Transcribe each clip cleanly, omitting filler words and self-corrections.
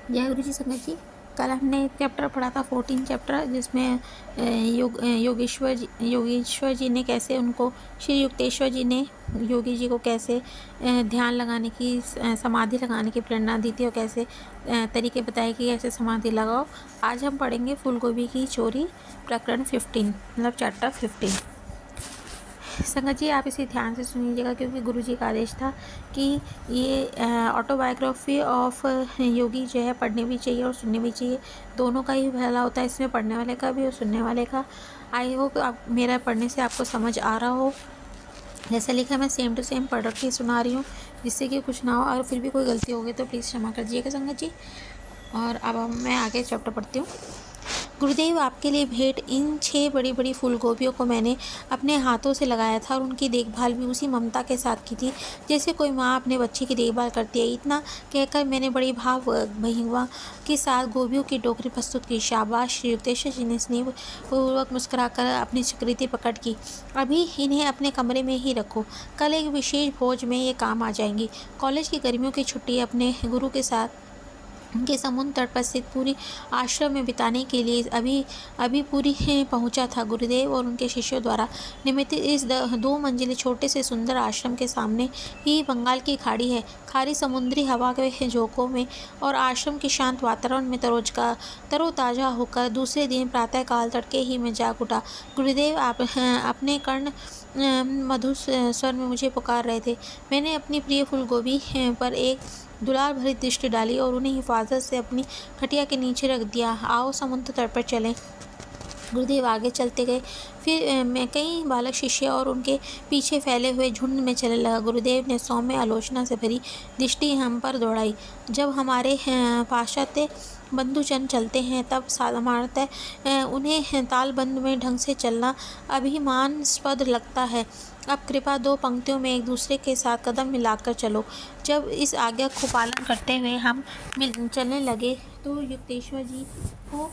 जय गुरु जी। संगत जी, कल हमने एक चैप्टर पढ़ा था 14 चैप्टर, जिसमें योगेश्वर जी ने कैसे उनको, श्री युक्तेश्वर जी ने योगी जी को कैसे ध्यान लगाने की, समाधि लगाने की प्रेरणा दी थी और कैसे तरीके बताए कि ऐसे समाधि लगाओ। आज हम पढ़ेंगे फूल गोभी की चोरी, प्रकरण 15, मतलब चैप्टर 15। संगत जी, आप इसे ध्यान से सुनिएगा, क्योंकि गुरु जी का आदेश था कि ये ऑटोबायोग्राफी ऑफ योगी जो है पढ़नी भी चाहिए और सुननी भी चाहिए। दोनों का ही भला होता है, इसमें पढ़ने वाले का भी और सुनने वाले का। आई होप आप मेरा पढ़ने से आपको समझ आ रहा हो। जैसा लिखा मैं सेम टू सेम पढ़ के सुना रही हूँ, जिससे कि कुछ ना हो, और फिर भी कोई गलती होगी तो प्लीज़ क्षमा कर दीजिएगा संगत जी। और अब मैं आगे चैप्टर पढ़ती हूँ। गुरुदेव, आपके लिए भेंट इन 6 बड़ी बड़ी फूल गोभियों को मैंने अपने हाथों से लगाया था और उनकी देखभाल भी उसी ममता के साथ की थी जैसे कोई माँ अपने बच्चे की देखभाल करती है। इतना कहकर मैंने बड़ी भाव भंगिमा के साथ गोभियों की टोकरी प्रस्तुत की। शाबाश! श्री युक्तेश्वर जी ने स्नेहपूर्वक मुस्कुराकर अपनी स्वीकृति प्रकट की। अभी इन्हें अपने कमरे में ही रखो, कल एक विशेष भोज में ये काम आ जाएंगी। कॉलेज की गर्मियों की छुट्टी अपने गुरु के साथ उनके समुद्र तट पर स्थित पूरी आश्रम में बिताने के लिए अभी पूरी पहुंचा था। गुरुदेव और उनके शिष्यों द्वारा निर्मित इस 2 मंजिले छोटे से सुंदर आश्रम के सामने ही बंगाल की खाड़ी है। खारी समुद्री हवा के झोंकों में और आश्रम के शांत वातावरण में तरोताज़ा होकर दूसरे दिन प्रातःकाल तड़के ही में जाग उठा। गुरुदेव, आप अपने कर्ण मधुर स्वर में मुझे पुकार रहे थे। मैंने अपनी प्रिय फूलगोभी पर एक दुलार भरी दृष्टि डाली और उन्हें हिफाजत से अपनी खटिया के नीचे रख दिया। आओ समुद्र तट पर चलें। गुरुदेव आगे चलते गए। फिर मैं कई बालक शिष्य और उनके पीछे फैले हुए झुंड में चलने लगा। गुरुदेव ने सौम्य आलोचना से भरी दृष्टि हम पर दौड़ाई। जब हमारे पाश्चात्य बंधुजन चलते हैं तब सामान्यतः उन्हें तालबंद में ढंग से चलना अभिमानास्पद लगता है। अब कृपया 2 पंक्तियों में एक दूसरे के साथ कदम मिलाकर चलो। जब इस आज्ञा को पालन करते हुए हम चलने लगे तो युक्तेश्वर जी को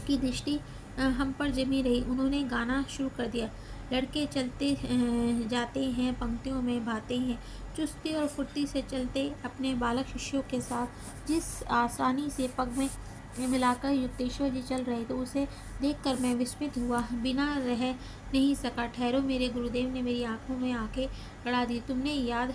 की दृष्टि हम पर जमी रही। उन्होंने गाना शुरू कर दिया। लड़के चलते जाते हैं, पंक्तियों में भाते हैं, चुस्ती और फुर्ती से चलते अपने बालक शिष्यों के साथ जिस आसानी से पग में मिलाकर युक्तेश्वर जी चल रहे थे, उसे देखकर मैं विस्मित हुआ, बिना रह नहीं सका। ठहरो, मेरे गुरुदेव ने मेरी आंखों में आंखें गड़ा दी। तुमने याद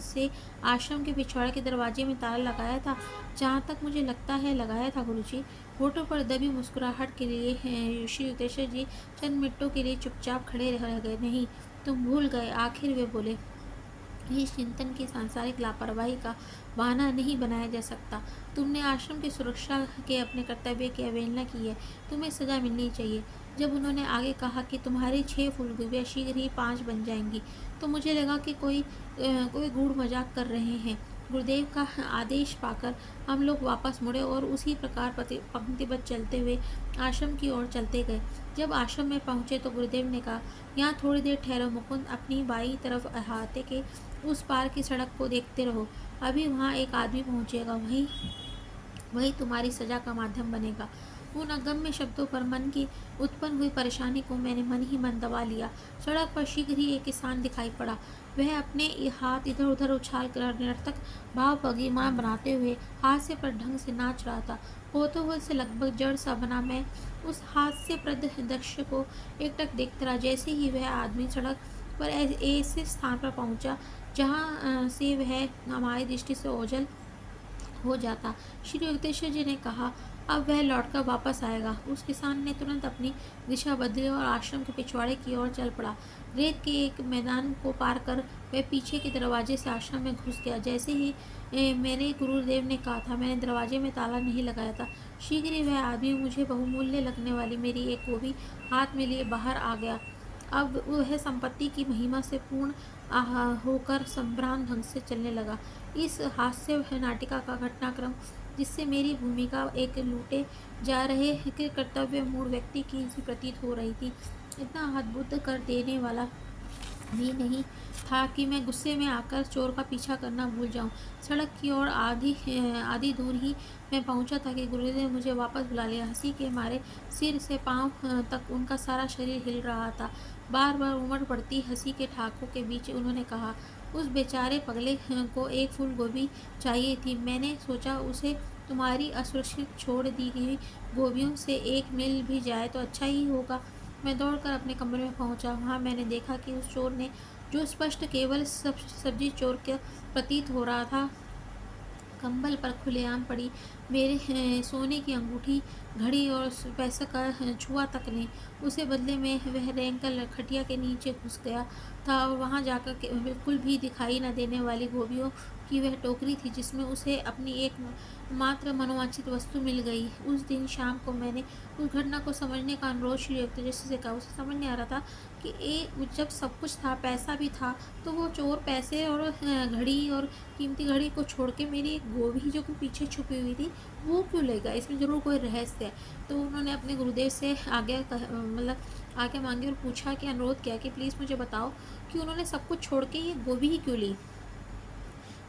से आश्रम के पिछवाड़े के दरवाजे में ताला लगाया था? जहाँ तक मुझे लगता है लगाया था गुरुजी। होठों पर दबी मुस्कुराहट के लिए श्री युक्तेश्वर जी चंद मिनटों के लिए चुपचाप खड़े रह गए। नहीं, तुम भूल गए, आखिर वे बोले। इस चिंतन की सांसारिक लापरवाही का बहाना नहीं बनाया जा सकता। तुमने आश्रम की सुरक्षा के अपने कर्तव्य की अवहेलना की है, तुम्हें सजा मिलनी चाहिए। जब उन्होंने आगे कहा कि तुम्हारी 6 फूलगोभियाँ शीघ्र ही 5 बन जाएंगी, तो मुझे लगा कि कोई गूढ़ मजाक कर रहे हैं। गुरुदेव का आदेश पाकर हम लोग वापस मुड़े और उसी प्रकार पंक्तिबद्ध चलते हुए आश्रम की ओर चलते गए। जब आश्रम में पहुंचे तो गुरुदेव ने कहा, यहाँ थोड़ी देर ठहरो मुकुंद, अपनी बाईं तरफ अहाते के उस पार की सड़क को देखते रहो। अभी वहाँ एक आदमी पहुँचेगा, वही तुम्हारी सजा का माध्यम बनेगा। उन अगम्य शब्दों पर मन की उत्पन्न हुई परेशानी को मैंने मन ही मन दबा लिया। सड़क पर शीघ्र ही एक किसान दिखाई पड़ा। वह अपने हाथ इधर उधर उछाल कर निरर्थक भाव भंगिमा बनाते हुए हास्य पर ढंग से नाच रहा था। कौतूहल से लगभग जड़ सा बना मैं उस हास्यप्रद दृश्य को एकटक देखता रहा। जैसे ही वह आदमी सड़क पर ऐसे स्थान पर पहुंचा जहाँ से वह हमारी दृष्टि से ओझल हो जाता, श्री युक्तेश्वर जी ने कहा, अब वह लौटकर वापस आएगा। उस किसान ने तुरंत अपनी दिशा बदली और आश्रम के पिछवाड़े की ओर चल पड़ा। रेत के एक मैदान को पार कर वह पीछे के दरवाजे से आश्रम में घुस गया। जैसे ही मेरे गुरुदेव ने कहा था, मैंने दरवाजे में ताला नहीं लगाया था। शीघ्र ही वह आदमी मुझे बहुमूल्य लगने वाली मेरी एक गोभी हाथ में लिए बाहर आ गया। अब वह संपत्ति की महिमा से पूर्ण होकर संभ्रांत ढंग से चलने लगा। इस हास्य नाटिका का घटनाक्रम, जिससे मेरी भूमिका एक लूटे जा रहे के कर्तव्य मूढ़ व्यक्ति की सी प्रतीत हो रही थी, इतना अद्भुत कर देने वाला भी नहीं था कि मैं गुस्से में आकर चोर का पीछा करना भूल जाऊं। सड़क की ओर आधी दूर ही मैं पहुंचा था कि गुरुदेव ने मुझे वापस बुला लिया। हंसी के मारे सिर से पांव तक उनका सारा शरीर हिल रहा था। बार बार उमड़ पड़ती हंसी के ठाकों के बीच उन्होंने कहा, उस बेचारे पगले को एक फूल गोभी चाहिए थी। मैंने सोचा उसे तुम्हारी असुरक्षित छोड़ दी गई गोभियों से एक मिल भी जाए तो अच्छा ही होगा। मैं दौड़कर अपने कमरे में पहुंचा। वहां मैंने देखा कि उस चोर ने, जो स्पष्ट केवल सब्जी चोर का प्रतीत हो रहा था, कंबल पर खुलेआम पड़ी मेरे सोने की अंगूठी, घड़ी और पैसे का छुआ तक नहीं। उसे बदले में वह रेंगकर खटिया के नीचे घुस गया था और वहां जाकर बिल्कुल भी दिखाई न देने वाली गोभियों की वह टोकरी थी जिसमें उसे अपनी एक मात्र मनोवांछित वस्तु मिल गई। उस दिन शाम को मैंने उस घटना को समझने का अनुरोध श्री जैसे से कहा। उसे समझ नहीं आ रहा था कि जब सब कुछ था, पैसा भी था, तो वो चोर पैसे और घड़ी और कीमती घड़ी को छोड़ के मेरी एक गोभी जो कि पीछे छुपी हुई थी वो क्यों ले गया। इसमें ज़रूर कोई रहस्य है। तो उन्होंने अपने गुरुदेव से आगे मांगी और पूछा कि अनुरोध किया कि प्लीज़ मुझे बताओ कि उन्होंने सब कुछ छोड़ के ये गोभी ही क्यों ली।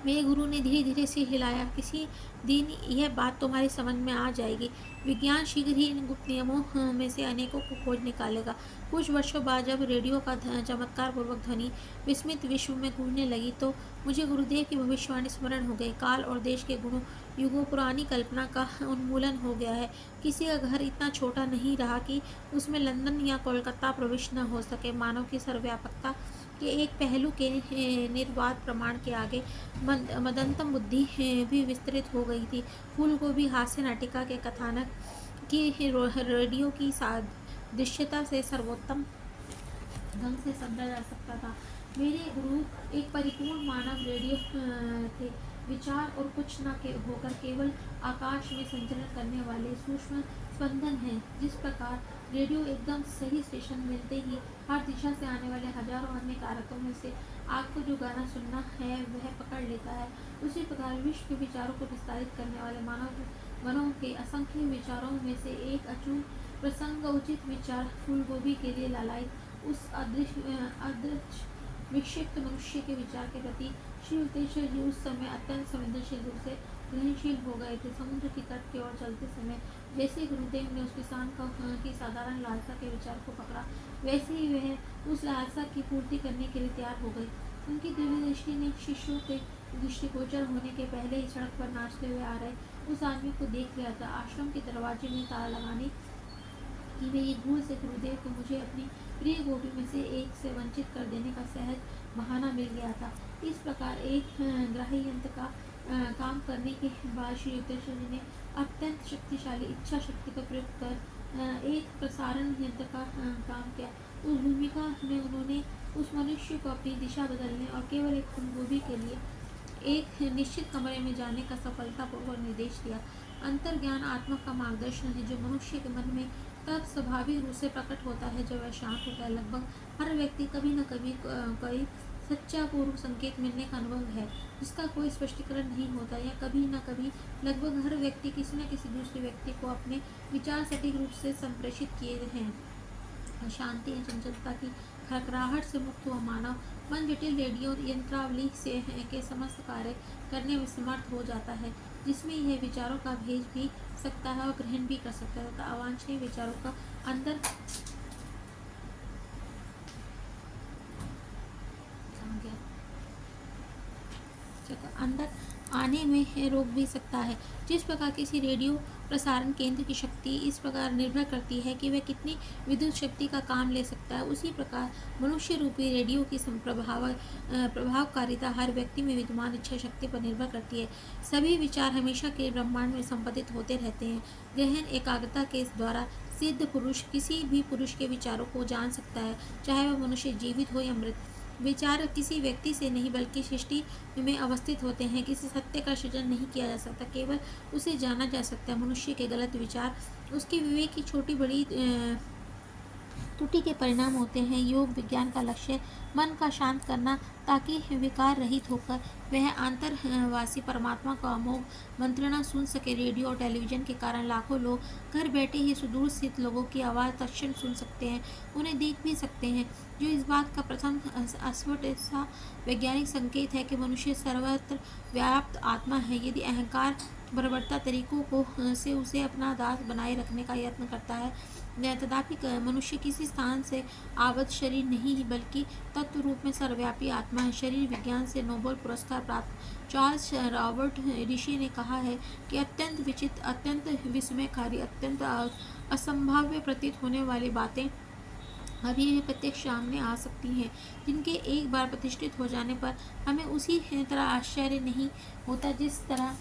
मेरे गुरु ने धीरे धीरे सिर हिलाया। किसी दिन यह बात तुम्हारी समझ में आ जाएगी। विज्ञान शीघ्र ही इन गुप्त नियमों में से अनेकों को खोज निकालेगा। कुछ वर्षों बाद जब रेडियो का चमत्कार पूर्वक ध्वनि विस्मित विश्व में गूंजने लगी तो मुझे गुरुदेव की भविष्यवाणी स्मरण हो गई। काल और देश के गुणों युगों पुरानी कल्पना का उन्मूलन हो गया है। किसी का घर इतना छोटा नहीं रहा कि उसमें लंदन या कोलकाता प्रविष्ट न हो सके। मानव की सर्वव्यापकता के एक पहलू के निर्वाध प्रमाण के आगे मदंतम बुद्धि भी विस्तृत हो गई थी। फूल को भी हास्य नाटिका के कथानक की रेडियो की दृश्यता से सर्वोत्तम ढंग से समझा जा सकता था। मेरे गुरु एक परिपूर्ण मानव रेडियो थे। विचार और कुछ न होकर केवल आकाश में संचरण करने वाले सूक्ष्म स्पंदन हैं। जिस प्रकार रेडियो एकदम सही स्टेशन मिलते ही हर दिशा से आने वाले हजारों अन्य कारकों में से आपको जो गाना सुनना है वह पकड़ लेता है, उसी प्रकार विश्व के विचारों को विस्तारित करने वाले मानव मनों के असंख्य विचारों में से एक अचूक प्रसंग उचित विचार फूल गोभी के लिए लालायित उस अदृश्य विक्षिप्त मनुष्य के विचार के प्रति श्री युक्तेश्वर जी उस समय अत्यंत संवेदनशील रूप से ग्रहणशील हो गए थे। समुद्र की तट की ओर चलते समय जैसे गुरुदेव ने उस किसान की साधारण लालसा के विचार को पकड़ा, वैसे ही वह उस लालसा की पूर्ति करने के लिए तैयार हो गई। उनकी दिव्य दृष्टि ने शिष्यों के दृष्टिगोचर होने के पहले ही सड़क पर नाचते हुए आ रहे उस आदमी को देख लिया था। आश्रम के दरवाजे में ताला लगाने कि वे एक भूल से गुरुदेव को मुझे अपनी प्रिय गोभी में से एक से वंचित कर देने का सहज बहाना मिल गया था। इस प्रकार एक ग्राही यंत्र का काम करने के बाद श्री युक्तेश्वर जी ने अत्यंत शक्तिशाली इच्छा शक्ति का प्रयोग कर एक प्रसारण यंत्र का काम किया। उस भूमिका में उन्होंने उस मनुष्य को अपनी दिशा बदलने और केवल एक फूलगोभी के लिए एक निश्चित कमरे में जाने का सफलतापूर्वक निर्देश दिया। अंतर्ज्ञान आत्मा का मार्गदर्शन है जो मनुष्य के मन में तब स्वाभाविक रूप से प्रकट होता है जब वह शांत होता है। लगभग हर व्यक्ति कभी न कभी कोई सच्चा पूर्व संकेत मिलने का अनुभव है जिसका कोई स्पष्टीकरण नहीं होता, या कभी न कभी लगभग हर व्यक्ति किसी न किसी दूसरे व्यक्ति को अपने विचार सटीक रूप से संप्रेषित किए हैं। शांति या चंचलता की खड़खड़ाहट से मुक्त हुआ मानव मन जटिल रेडियो यंत्रावली से के समस्त कार्य करने में समर्थ हो जाता है, जिसमें यह विचारों का भेज भी सकता है और ग्रहण भी कर सकता है तथा अवांछनीय विचारों का अंदर आने में रोक भी सकता है। जिस प्रकार किसी रेडियो प्रसारण केंद्र की शक्ति इस प्रकार निर्भर करती है कि वह कितनी विद्युत शक्ति का काम ले सकता है, उसी प्रकार मनुष्य रूपी रेडियो की प्रभावकारिता हर व्यक्ति में विद्यमान इच्छा शक्ति पर निर्भर करती है। सभी विचार हमेशा के ब्रह्मांड में संपदित होते रहते हैं। गहन एकाग्रता के द्वारा सिद्ध पुरुष किसी भी पुरुष के विचारों को जान सकता है, चाहे वह मनुष्य जीवित हो या मृत। विचार किसी व्यक्ति से नहीं बल्कि सृष्टि में अवस्थित होते हैं। किसी सत्य का सृजन नहीं किया जा सकता, केवल उसे जाना जा सकता है। मनुष्य के गलत विचार उसके विवेक की छोटी बड़ी त्रुटि के परिणाम होते हैं। योग विज्ञान का लक्ष्य मन का शांत करना ताकि विकार रहित होकर वह अंतरवासी परमात्मा का अमोघ मंत्रणा सुन सके। रेडियो और टेलीविजन के कारण लाखों लोग घर बैठे ही सुदूर स्थित लोगों की आवाज़ तत्क्षण सुन सकते हैं, उन्हें देख भी सकते हैं, जो इस बात का प्रथम अस्फुट सा वैज्ञानिक संकेत है कि मनुष्य सर्वत्र व्याप्त आत्मा है। यदि अहंकार बर्बरता तरीकों को से उसे अपना दास बनाए रखने का यत्न करता है, तथापि मनुष्य किसी स्थान से आबद्ध शरीर नहीं बल्कि तत्व रूप में सर्वव्यापी आत्मा शरीर विज्ञान से नोबेल पुरस्कार प्राप्त चार्ल्स रॉबर्ट ऋषि ने कहा है कि अत्यंत विचित्र, अत्यंत विस्मयकारी, अत्यंत असंभाव्य प्रतीत होने वाली बातें अभी भी प्रत्यक्ष सामने आ सकती हैं, जिनके एक बार प्रतिष्ठित हो जाने पर हमें उसी तरह आश्चर्य नहीं होता जिस तरह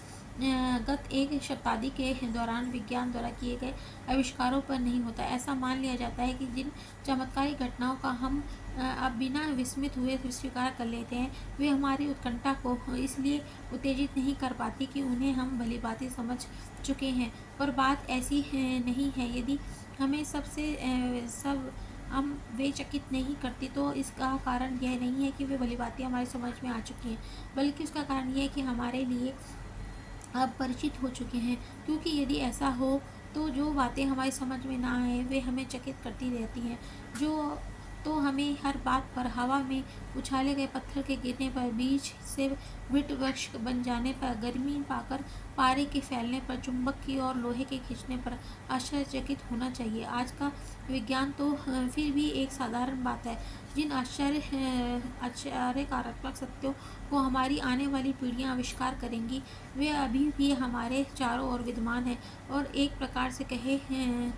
गत एक शताब्दी के दौरान विज्ञान द्वारा किए गए आविष्कारों पर नहीं होता। ऐसा मान लिया जाता है कि जिन चमत्कारी घटनाओं का हम अब बिना विस्मित हुए स्वीकार कर लेते हैं, वे हमारी उत्कंठा को इसलिए उत्तेजित नहीं कर पाती कि उन्हें हम भलीभांति समझ चुके हैं। पर बात ऐसी नहीं है। यदि हमें सब हम वे चकित नहीं करती, तो इसका कारण यह नहीं है कि वे भलीभांति हमारी समझ में आ चुकी हैं, बल्कि उसका कारण यह है कि हमारे लिए अब परिचित हो चुके हैं। क्योंकि यदि ऐसा हो तो जो बातें हमारी समझ में ना आए वे हमें चकित करती रहती हैं। तो हमें हर बात पर, हवा में उछाले गए पत्थर के गिरने पर, बीज से वृक्ष वृक्ष बन जाने पर, गर्मी पाकर पारे के फैलने पर, चुंबक की और लोहे के खींचने पर आश्चर्यचकित होना चाहिए। आज का विज्ञान तो फिर भी एक साधारण बात है। जिन आश्चर्यकारक सत्यों को हमारी आने वाली पीढ़ियां आविष्कार करेंगी, वे अभी भी हमारे चारों ओर विद्यमान हैं और एक प्रकार से कहे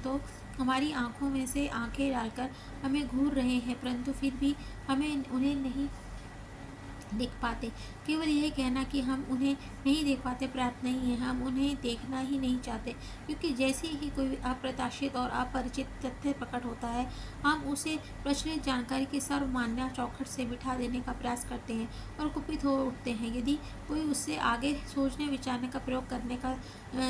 तो हमारी आँखों में से आँखें डालकर हमें घूर रहे हैं, परंतु फिर भी हमें उन्हें नहीं देख पाते। केवल यह कहना कि हम उन्हें नहीं देख पाते पर्याप्त नहीं है, हम उन्हें देखना ही नहीं चाहते, क्योंकि जैसे ही कोई अप्रत्याशित और अपरिचित तथ्य प्रकट होता है, हम उसे प्रचलित जानकारी के सर्वमान्य चौखट से बिठा देने का प्रयास करते हैं और कुपित हो उठते हैं। यदि कोई उससे आगे सोचने विचारने का प्रयोग करने का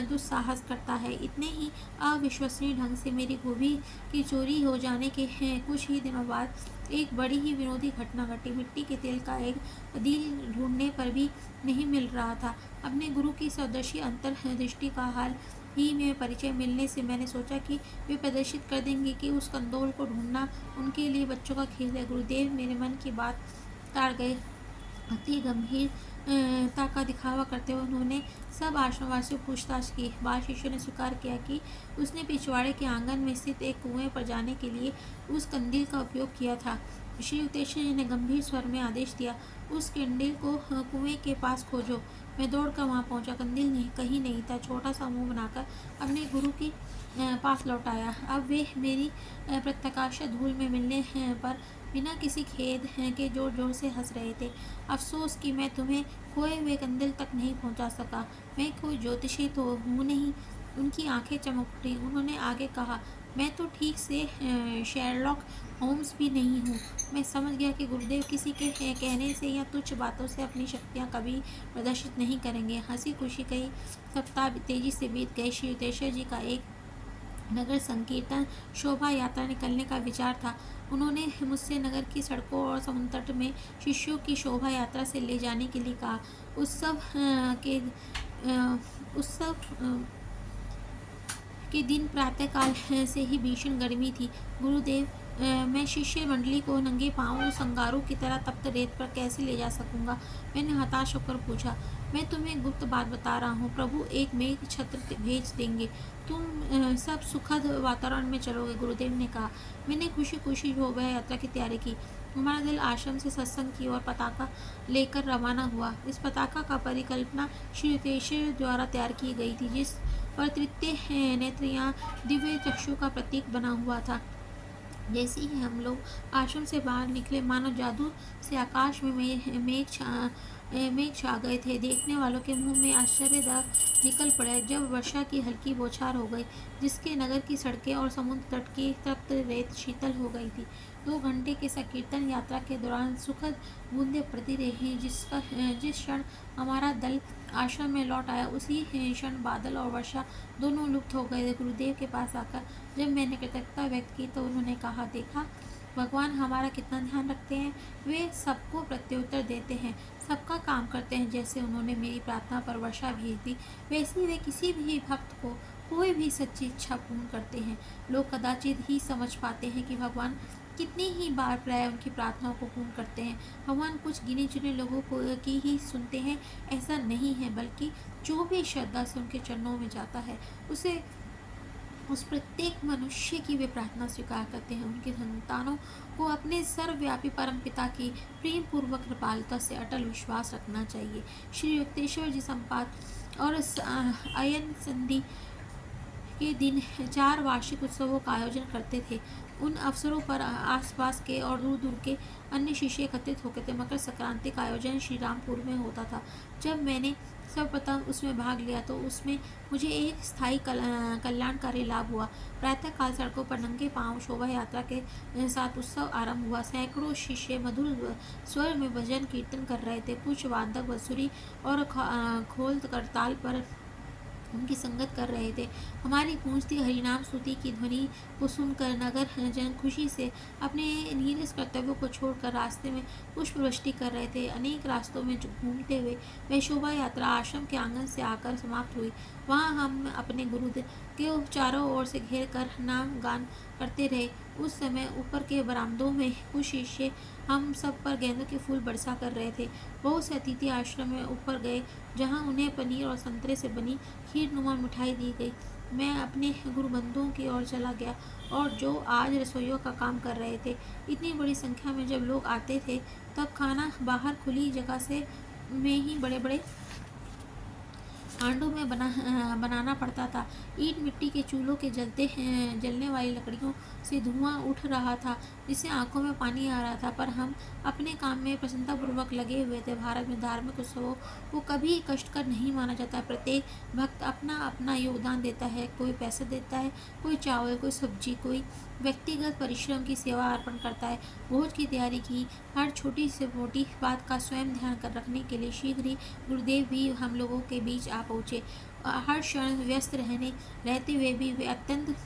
दुस्साहस करता है, इतने ही अविश्वसनीय ढंग से मेरी गोभी की चोरी हो जाने के कुछ ही दिनों बाद एक बड़ी ही विनोदी घटना घटी। मिट्टी के तेल का एक दिल ढूंढने पर भी नहीं मिल रहा था। अपने गुरु की स्वदर्शी अंतर्दृष्टि का हाल ही में परिचय मिलने से मैंने सोचा कि वे प्रदर्शित कर देंगे कि उस कंदोल को ढूंढना उनके लिए बच्चों का खेल है। गुरुदेव मेरे मन की बात ताड़ गए। अति गंभीरता का दिखावा करते हुए उन्होंने सब आश्रमवासियों को पूछताछ की। बाल शिष्य ने स्वीकार किया कि उसने पिछवाड़े के आंगन में स्थित एक कुएं पर जाने के लिए उस कंदील का उपयोग किया था। श्री युक्तेश्वर जी ने गंभीर स्वर में आदेश दिया, उस कंदील को कुएं के पास खोजो। मैं दौड़कर वहां पहुंचा। कंदील नहीं, कहीं नहीं था। छोटा सा मुंह बनाकर अपने गुरु के पास लौट आया। अब वे मेरी प्रत्याकाश धूल में मिलने पर बिना किसी खेद के जोर जोर से हंस रहे थे। अफसोस कि मैं तुम्हें खोए हुए कंदील तक नहीं पहुंचा सका। मैं कोई ज्योतिषी तो हूँ नहीं। उनकी आंखें चमक उठी। उन्होंने आगे कहा, मैं तो ठीक से शेरलॉक होम्स भी नहीं हूँ। मैं समझ गया कि गुरुदेव किसी के कहने से या तुच्छ बातों से अपनी शक्तियाँ कभी प्रदर्शित नहीं करेंगे। हंसी खुशी कई सप्ताह तेजी से बीत गए। श्री युक्तेश्वर जी का एक नगर संकीर्तन शोभा यात्रा निकलने का विचार था। उन्होंने मुझसे नगर की सड़कों और समुद्र तट में शिष्यों की शोभा यात्रा से ले जाने के लिए कहा। उत्सव के दिन प्रातःकाल से ही भीषण गर्मी थी। गुरुदेव, मैं शिष्य मंडली को नंगे पांव उस अंगारों की तरह तप्त रेत पर कैसे ले जा सकूंगा? मैंने हताश होकर पूछा। मैं तुम्हें गुप्त बात बता रहा हूँ। प्रभु एक मेघ छत्र भेज देंगे। तुम सब सुखद वातावरण में चलोगे, गुरुदेव ने कहा। मैंने खुशी खुशी शोभा यात्रा की तैयारी की। हमारा दल आश्रम से सत्संग की ओर पताका लेकर रवाना हुआ। इस पताका का परिकल्पना श्री युक्तेश्वर द्वारा तैयार की गई थी, जिस पर तृतीय नेत्र या दिव्य चक्षु का प्रतीक बना हुआ था। जैसे ही हम लोग आश्रम से बाहर निकले, मानो जादू से आकाश में मेघ छा गए थे। देखने वालों के मुंह में आश्चर्य दाग निकल पड़े जब वर्षा की हल्की बौछार हो गई, जिसके नगर की सड़कें और समुद्र तट की तप्त रेत शीतल हो गई थी। 2 घंटे के संकीर्तन यात्रा के दौरान सुखद बूंदें पड़ती रही। जिस क्षण हमारा दल आश्रम में लौट आया, उसी क्षण बादल और वर्षा दोनों लुप्त हो गए। गुरुदेव के पास आकर जब मैंने कृतज्ञता व्यक्त की तो उन्होंने कहा, देखा भगवान हमारा कितना ध्यान रखते हैं। वे सबको प्रत्युत्तर देते हैं, सबका काम करते हैं। जैसे उन्होंने मेरी प्रार्थना पर वर्षा भेज दी, वैसे ही वे किसी भी भक्त को कोई भी सच्ची इच्छा पूर्ण करते हैं। लोग कदाचित ही समझ पाते हैं कि भगवान कितनी ही बार प्राय उनकी प्रार्थनाओं को पूर्ण करते हैं। भगवान कुछ गिने चुने लोगों को की ही सुनते हैं, ऐसा नहीं है, बल्कि जो भी श्रद्धा से उनके चरणों में जाता है, उसे उस प्रत्येक मनुष्य की वे प्रार्थना स्वीकार करते हैं। उनके संतानों को अपने सर्वव्यापी परमपिता की प्रेम पूर्वक कृपालुता से अटल विश्वास रखना चाहिए। श्री युक्तेश्वर जी संपात और अयन संधि के दिन 4 वार्षिक उत्सवों का आयोजन करते थे। उन अवसरों पर आसपास के और दूर दूर के अन्य शिष्य एकत्रित होकर थे। मकर संक्रांति का आयोजन श्री रामपुर में होता था। जब मैंने सर्वप्रथम उसमें भाग लिया तो उसमें मुझे एक स्थायी कल्याणकारी लाभ हुआ। प्रातःकाल सड़कों पर नंगे पांव शोभा यात्रा के साथ उत्सव आरंभ हुआ। सैकड़ों शिष्य मधुर स्वर में भजन कीर्तन कर रहे थे। कुछ वादक बंसुरी और खोल करताल पर उनकी संगत कर रहे थे। हमारी गूंजती हरिनाम स्तुति की ध्वनि को सुनकर नगर जन खुशी से अपने नीरस कर्तव्यों को छोड़कर रास्ते में पुष्प वृष्टि कर रहे थे। अनेक रास्तों में घूमते हुए वह शोभा यात्रा आश्रम के आंगन से आकर समाप्त हुई। वहाँ हम अपने गुरुदेव के चारों ओर से घेर कर नाम गान करते रहे। उस समय ऊपर के बरामदों में कुछ शिष्य हम सब पर गेंदों के फूल बरसा कर रहे थे। बहुत से अतिथि आश्रम में ऊपर गए जहाँ उन्हें पनीर और संतरे से बनी खीर नुमा मिठाई दी गई। मैं अपने गुरुबंधुओं की ओर चला गया और जो आज रसोइयों का काम कर रहे थे। इतनी बड़ी संख्या में जब लोग आते थे तब खाना बाहर खुली जगह से में ही बड़े बड़े हांडों में बनाना पड़ता था। ईंट मिट्टी के चूल्हों के जलने वाली लकड़ियों से धुआं उठ रहा था जिससे आंखों में पानी आ रहा था, पर हम अपने काम में प्रसन्नतापूर्वक लगे हुए थे। भारत में धार्मिक उत्सवों को कभी कष्टकर नहीं माना जाता। प्रत्येक भक्त अपना अपना योगदान देता है। कोई पैसा देता है, कोई चावल, कोई सब्जी, कोई व्यक्तिगत परिश्रम की सेवा अर्पण करता है। भोज की तैयारी की हर छोटी से मोटी बात का स्वयं ध्यान कर रखने के लिए शीघ्र ही गुरुदेव भी हम लोगों के बीच आ पहुँचे। हर क्षण व्यस्त रहते हुए भी वे अत्यंत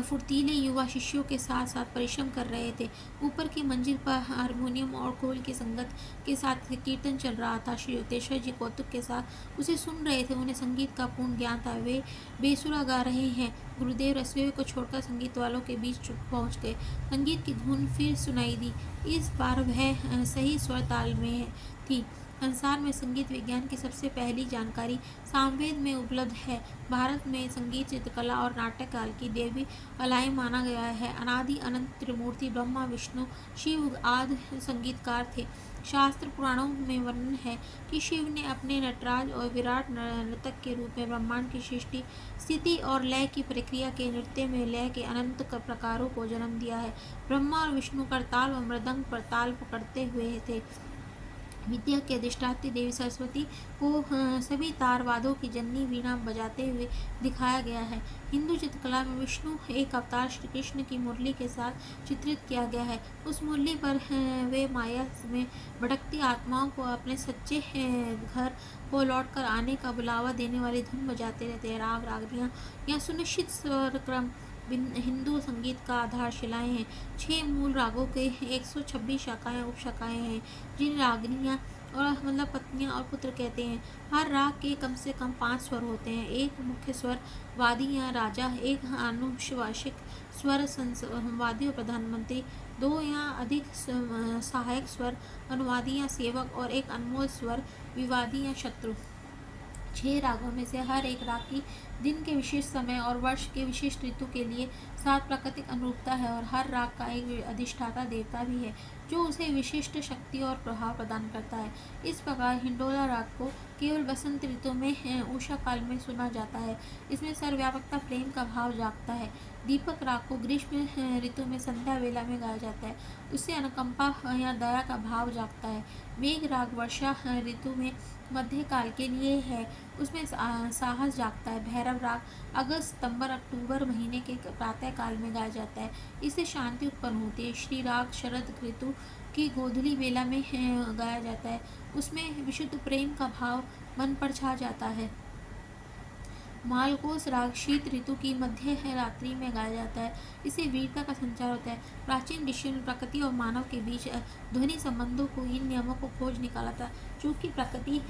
फुर्तीले युवा शिष्यों के साथ साथ परिश्रम कर रहे थे। ऊपर की मंजिल पर हारमोनियम और खोल की संगत के साथ कीर्तन चल रहा था। श्री युक्तेश्वर जी कौतुक के साथ उसे सुन रहे थे। उन्हें संगीत का पूर्ण ज्ञान था। वे बेसुरा गा रहे हैं। गुरुदेव रसोई को छोड़कर संगीत वालों के बीच चुप पहुंच गए। संगीत की धुन फिर सुनाई दी। इस बार वह सही स्वर ताल में थी। संसार में संगीत विज्ञान की सबसे पहली जानकारी सामवेद में उपलब्ध है। भारत में संगीत, चित्रकला और नाटक काल की देवी कलाएं माना गया है। अनादि अनंत त्रिमूर्ति ब्रह्मा, विष्णु, शिव आदि संगीतकार थे। शास्त्र पुराणों में वर्णन है कि शिव ने अपने नटराज और विराट नर्तक के रूप में ब्रह्मांड की सृष्टि, स्थिति और लय की प्रक्रिया के नृत्य में लय के अनंत प्रकारों को जन्म दिया है। ब्रह्मा और विष्णु करताल व मृदंग पर ताल पकड़ते हुए थे। विद्या के अधिष्ठात्री देवी सरस्वती को सभी तारवादों की जननी वीणा बजाते हुए दिखाया गया है। हिंदू चित्रकला में विष्णु एक अवतार श्री कृष्ण की मुरली के साथ चित्रित किया गया है। उस मुरली पर वे माया में भटकती आत्माओं को अपने सच्चे घर को लौटकर आने का बुलावा देने वाली धुन बजाते रहते हैं। राग रागनियाँ या सुनिश्चित स्वर क्रम हिंदू संगीत का आधारशिलाएं हैं। 6 मूल रागों के 126 शाखाएं उपशाखाएं हैं जिन रागनियाँ और मतलब पत्नियाँ और पुत्र कहते हैं। हर राग के कम से कम 5 स्वर होते हैं। एक मुख्य स्वर वादी या राजा, एक अनुवांशिक स्वर संवादी और प्रधानमंत्री, 2 या अधिक सहायक स्वर अनुवादी या सेवक और एक अनमोल स्वर विवादी या शत्रु। 6 रागों में से हर एक राग की दिन के विशिष्ट समय और वर्ष के विशिष्ट ऋतु के लिए 7 प्राकृतिक अनुरूपता है और हर राग का एक अधिष्ठाता देवता भी है जो उसे विशिष्ट शक्ति और प्रभाव प्रदान करता है। इस प्रकार हिंडोला राग को केवल बसंत ऋतु में उषा काल में सुना जाता है। इसमें सर्वव्यापकता प्रेम का भाव जागता है। दीपक राग को ग्रीष्म ऋतु में संध्या वेला में गाया जाता है। उससे अनुकंपा या दया का भाव जागता है। मेघ राग वर्षा ऋतु में मध्यकाल के लिए है। उसमें साहस जागता है। भैरव राग अगस्त, सितंबर, अक्टूबर महीने के प्रातः काल में गाया जाता है। इससे शांति उत्पन्न होती है। श्री राग शरद ऋतु की गोधूली बेला में गाया जाता है। उसमें विशुद्ध प्रेम का भाव मन पर छा जाता है। मालकोस राग शीत ऋतु की मध्य रात्रि में गाया जाता है। इससे वीरता का संचार होता है। प्राचीन ऋषियों ने प्रकृति और मानव के बीच ध्वनि संबंधों को इन नियमों को खोज निकाला था। चूँकि प्रकृति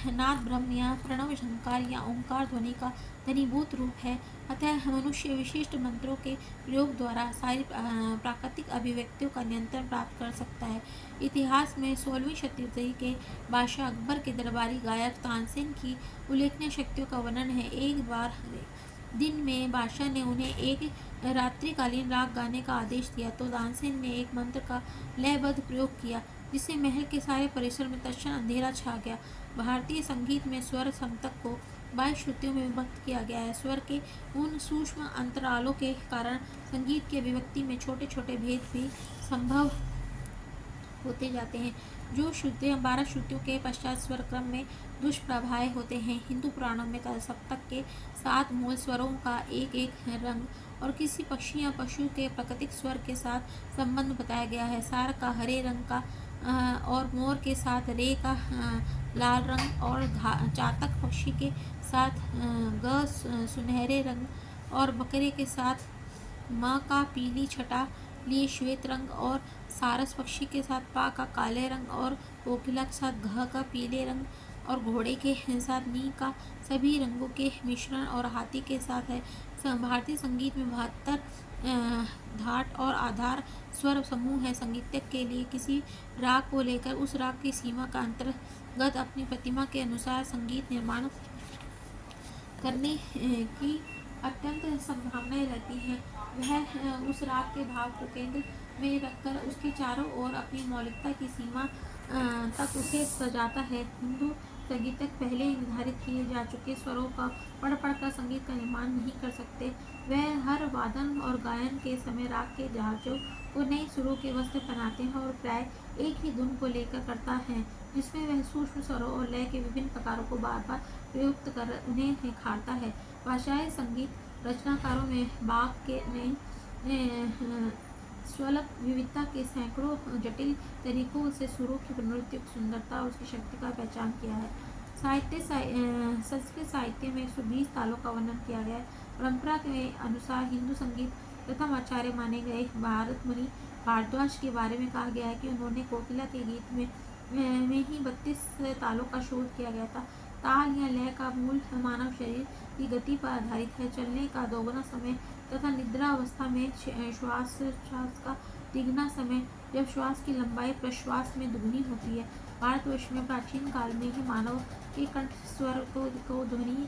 नाद ब्रह्म या प्रणव झंकार या ओंकार ध्वनि का घनीभूत रूप है, अतः मनुष्य विशिष्ट मंत्रों के प्रयोग द्वारा सारी प्राकृतिक अभिव्यक्तियों का नियंत्रण प्राप्त कर सकता है। इतिहास में 16वीं शताब्दी के बादशाह अकबर के दरबारी गायक तानसेन की उल्लेखनीय शक्तियों का वर्णन है। एक बार दिन में बादशाह ने उन्हें एक रात्रिकालीन राग गाने का आदेश दिया तो तानसेन ने एक मंत्र का लयबद्ध प्रयोग किया, जिससे महल के सारे परिसर में तत्क्षण अंधेरा छा गया। भारतीय संगीत में स्वर समतक को 22 श्रुतियों में विभक्त किया गया है। स्वर के उन सूक्ष्म अंतरालों के कारण संगीत की अभिव्यक्ति में छोटे छोटे भेद भी संभव होते जाते हैं। जो श्रुतियाँ 12 श्रुतियों के पश्चात स्वर क्रम में दुष्प्रभाव होते हैं। हिंदू पुराणों में सप्तक के 7 मूल स्वरों का एक एक रंग और किसी पक्षी या पशु के प्राकृतिक स्वर के साथ संबंध बताया गया है। सार का हरे रंग का और मोर के साथ रे का लाल रंग और चातक पक्षी के साथ ग सुनहरे रंग और बकरे के साथ म का पीली छटा लिए श्वेत रंग और सारस पक्षी के साथ पा का काले रंग और कोकिला के साथ घ का पीले रंग और घोड़े के साथ नी का सभी रंगों के मिश्रण और हाथी के साथ है। भारतीय संगीत में 72 धाट और आधार स्वर समूह है। संगीतज्ञ के लिए किसी राग को लेकर उस राग की सीमा का अंतर्गत अपनी प्रतिमा के अनुसार संगीत निर्माण करने की अत्यंत संभावनाएं रहती हैं। वह उस राग के भाव को केंद्र में रखकर उसके चारों ओर अपनी मौलिकता की सीमा तक उसे सजाता है। हिंदू संगीतज्ञ पहले ही निर्धारित किए जा चुके स्वरों का पढ़ कर संगीत का निर्माण नहीं कर सकते। वह हर वादन और गायन के समय राग के जहाजों को नए सुरों के वस्त्र पहनाते हैं और प्राय एक ही धुन को लेकर करता है, जिसमें वह सूक्ष्म स्वरों और लय के विभिन्न प्रकारों को बार बार प्रयुक्त कर उन्हें निखारता है। भाषाई संगीत रचनाकारों में बाग के स्वर विविधता के सैकड़ों जटिल तरीकों से सुरों की प्रवृत्ति की सुंदरता और उसकी शक्ति का पहचान किया है। संस्कृत साहित्य में 120 तालों का वर्णन किया गया है। परंपरा के अनुसार हिंदू संगीत प्रथम आचार्य माने गए भारत मुनि भारद्वाज के बारे में कहा गया है कि उन्होंने कोकिला के गीत में ही 32 तालों का शोध किया गया था। ताल या लय का मूल मानव शरीर की गति पर आधारित है। चलने का दोगुना समय तथा निद्रा अवस्था में श्वास का तिगुना समय, जब श्वास की लंबाई प्रश्वास में दुगनी होती है। भारतवर्ष में प्राचीन काल में ही मानव के कंठ स्वर को ध्वनि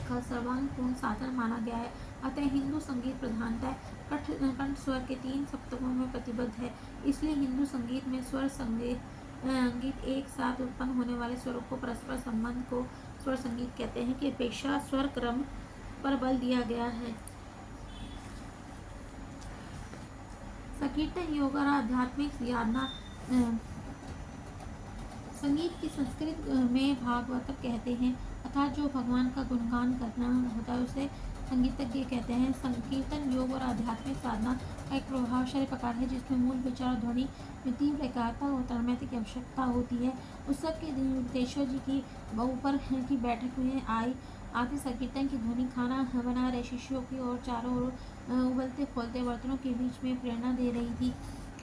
का सर्वांगपूर्ण साधन माना गया है। अतः हिंदू संगीत प्रधानतः कंठ स्वर के 3 सप्तकों में प्रतिबद्ध है। इसलिए हिंदू संगीत में स्वर संगीत एक साथ उत्पन्न होने वाले स्वरों को परस्पर संबंध को स्वर संगीत कहते हैं कि अपेक्षा स्वर क्रम पर बल दिया गया है। संकीर्तन योग और आध्यात्मिक साधना। संगीत की संस्कृत में भागवत कहते हैं, अर्थात जो भगवान का गुणगान करना होता है उसे संगीतज्ञ कहते हैं। संकीर्तन योग और आध्यात्मिक साधना का एक प्रभावशाली प्रकार है जिसमें मूल विचार ध्वनि में तीव्र एकाग्रता और तन्मयता की आवश्यकता होती है। उत्सव के दिन युक्तेश्वर जी की ऊपर की बैठक में आई आदि संकीर्तन की ध्वनि खाना बना रहे शिष्यों की और चारों ओर उबलते खोलते बर्तनों के बीच में प्रेरणा दे रही थी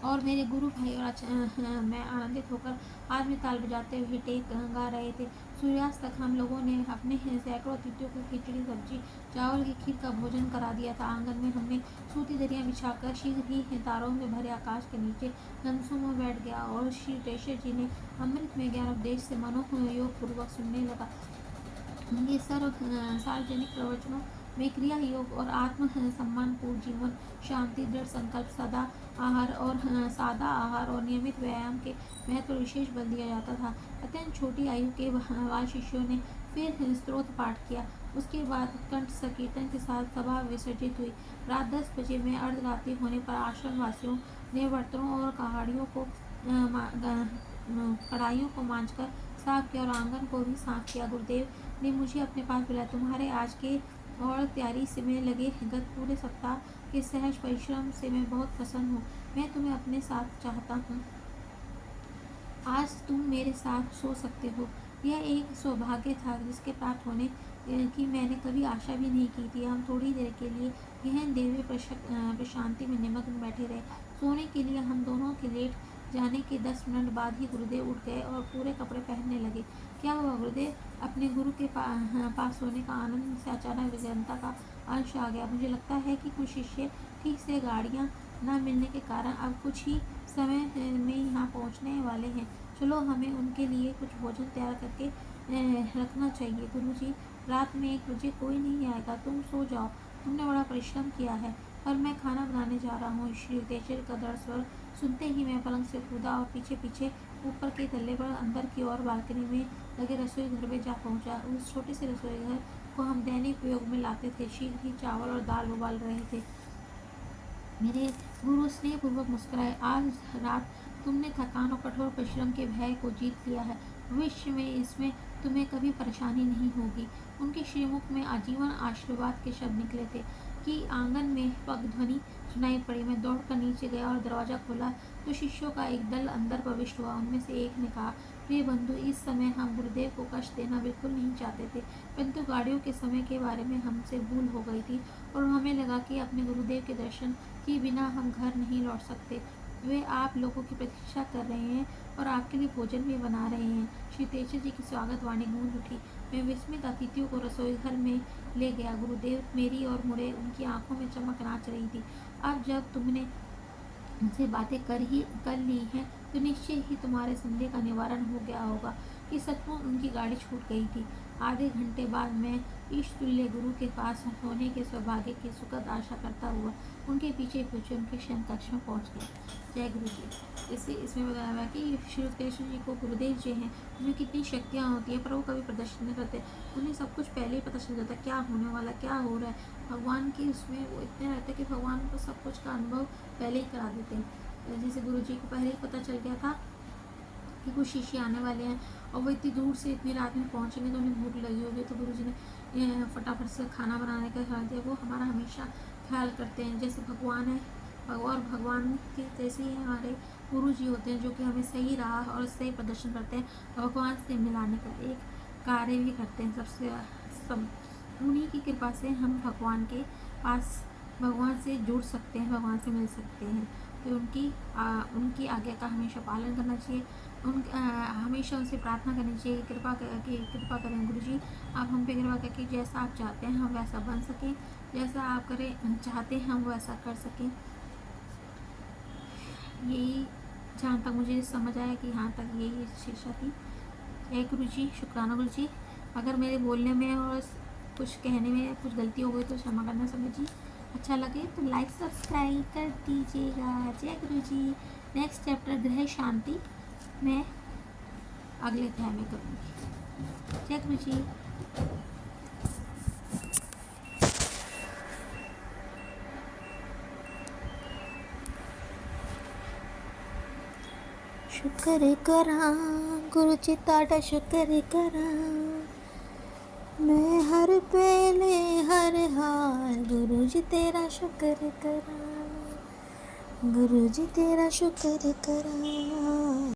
और मेरे गुरु भाई और मैं आनंदित होकर हाथ में ताल बजाते हुए टेक गा रहे थे। सूर्यास्त तक हम लोगों ने अपने सैकड़ों अतिथियों को खिचड़ी सब्जी चावल की खीर का भोजन करा दिया था। आंगन में हमने सूती दरियाँ बिछाकर शीघ्र ही तारों में भरे आकाश के नीचे हंसों में बैठ गया और श्री टेश्वर जी ने अमृत में ज्ञान उपदेश से मनोयोग पूर्वक सुनने लगा। ये सार्वजनिक प्रवचनों में क्रिया योग और आत्म सम्मान पूर्ण जीवन, शांति, दृढ़ संकल्प, सादा आहार और नियमित व्यायाम के महत्व पर विशेष बल दिया जाता था। अत्यंत छोटी आयु के बाल शिष्यों ने फिर स्तोत्र पाठ किया। उसके बाद कंठ संकीर्तन के साथ सभा विसर्जित हुई। रात 10 बजे में अर्धरात्रि होने पर आश्रम वासियों ने बर्तनों और कढ़ाइयों को मांजकर साफ किया और आंगन को भी साफ किया। गुरुदेव ने मुझे अपने पास बुलाया। तुम्हारे आज के और तैयारी से में लगे गत पूरे सप्ताह के सहज परिश्रम से मैं बहुत प्रसन्न हूँ। मैं तुम्हें अपने साथ चाहता हूँ। आज तुम मेरे साथ सो सकते हो। यह एक सौभाग्य था जिसके प्राप्त होने की मैंने कभी आशा भी नहीं की थी। हम थोड़ी देर के लिए गहन दिव्य प्रशांति में निमग्न बैठे रहे। सोने के लिए हम दोनों के लेट जाने के 10 मिनट बाद ही गुरुदेव उठ गए और पूरे कपड़े पहनने लगे। क्या हुआ गुरुदेव? अपने गुरु के पास सोने का आनंद से अचानक विजयंता का अंश आ गया। मुझे लगता है कि कुछ शिष्य ठीक से गाड़ियाँ न मिलने के कारण अब कुछ ही समय में यहाँ पहुँचने वाले हैं। चलो हमें उनके लिए कुछ भोजन तैयार करके रखना चाहिए। गुरुजी, रात में 1 बजे कोई नहीं आएगा, तुम सो जाओ, तुमने बड़ा परिश्रम किया है और मैं खाना बनाने जा रहा हूँ। श्री युक्तेश्वर का दृढ़ स्वर सुनते ही मैं पलंग से कूदा और पीछे पीछे ऊपर के तल्ले पर अंदर की ओर बालकनी में लगे रसोई घर में जा पहुँचा। उस छोटे से रसोई घर को हम दैनिक उपयोग में लाते थे। शीघ्र ही चावल और दाल उबाल रहे थे। मेरे गुरु स्नेहपूर्वक मुस्कुराए। आज रात तुमने थकान और कठोर परिश्रम के भय को जीत लिया है। भविष्य में इसमें तुम्हें कभी परेशानी नहीं होगी। उनके श्रीमुख में आजीवन आशीर्वाद के शब्द निकले थे कि आंगन में पग ध्वनि सुनाई पड़ी। मैं दौड़कर नीचे गया और दरवाजा खोला तो शिष्यों का एक दल अंदर प्रविष्ट हुआ। उनमें से एक ने कहा, प्रिय बंधु, इस समय हम गुरुदेव को कष्ट देना बिल्कुल नहीं चाहते थे, परंतु गाड़ियों के समय के बारे में हमसे भूल हो गई थी और हमें लगा कि अपने गुरुदेव के दर्शन के बिना हम घर नहीं लौट सकते। वे आप लोगों की प्रतीक्षा कर रहे हैं और आपके लिए भोजन भी बना रहे हैं। श्री तेजस्वी जी की स्वागत वाणी गूंज उठी। मैं विस्मित अतिथियों को रसोई घर में ले गया। गुरुदेव मेरी और मुड़े, उनकी आंखों में चमक नाच रही थी। अब जब तुमने उनसे बातें कर ली हैं तो निश्चय ही तुम्हारे संदेह का निवारण हो गया होगा कि सचमुच उनकी गाड़ी छूट गई थी। आधे घंटे बाद मैं इष्ट तुल्य गुरु के पास होने के सौभाग्य की सुखद आशा करता हुआ उनके पीछे पीछे उनके शयन कक्ष में पहुँच गया। जय गुरु जी। इसे इसमें बताया हुआ कि श्री युक्तेश्वर जी को गुरुदेव जी हैं, उनमें कितनी शक्तियाँ होती हैं, पर वो कभी प्रदर्शन नहीं करते। उन्हें सब कुछ पहले ही पता चल जाता है क्या होने वाला, क्या हो रहा है। भगवान की उसमें वो इतने रहते हैं कि भगवान को सब कुछ का अनुभव पहले ही करा देते हैं। जैसे गुरु जी को पहले ही पता चल गया था कि कुछ शिष्य आने वाले हैं और वो इतनी दूर से इतनी रात में पहुँचेंगे तो उन्हें भूख लगी होगी, तो गुरु जी ने फटाफट से खाना बनाने का ख्याल दिया। वो हमारा हमेशा ख्याल करते हैं। जैसे भगवान है और भगवान के जैसे ही हमारे गुरु जी होते हैं जो कि हमें सही राह और सही प्रदर्शन करते हैं, भगवान से मिलाने का एक कार्य भी करते हैं। सब उन्हीं की कृपा से हम भगवान के पास भगवान से जुड़ सकते हैं, भगवान से मिल सकते हैं। तो उनकी आज्ञा का हमेशा पालन करना चाहिए। हमेशा उनसे प्रार्थना करनी चाहिए, कृपा करें गुरुजी, आप हम पे कृपा करके जैसा आप चाहते हैं हम वैसा बन सकें, जैसा आप करें चाहते हैं हम वैसा कर सकें। यही जहाँ तक मुझे समझ आया कि यहाँ तक यही शिक्षा थी। जय गुरुजी, शुक्राना गुरुजी। अगर मेरे बोलने में और कुछ कहने में कुछ गलती हो गई तो क्षमा करना समझिए। अच्छा लगे तो लाइक सब्सक्राइब कर दीजिएगा। जय गुरुजी। नेक्स्ट चैप्टर गृह शांति मैं अगले अध्याय में करूँगी। जय गुरुजी। शुक्र करा गुरुजी ताड़ा शुक्र करा, मैं हर पहले हर हाल गुरुजी तेरा शुक्र करा, गुरुजी तेरा शुक्र करा।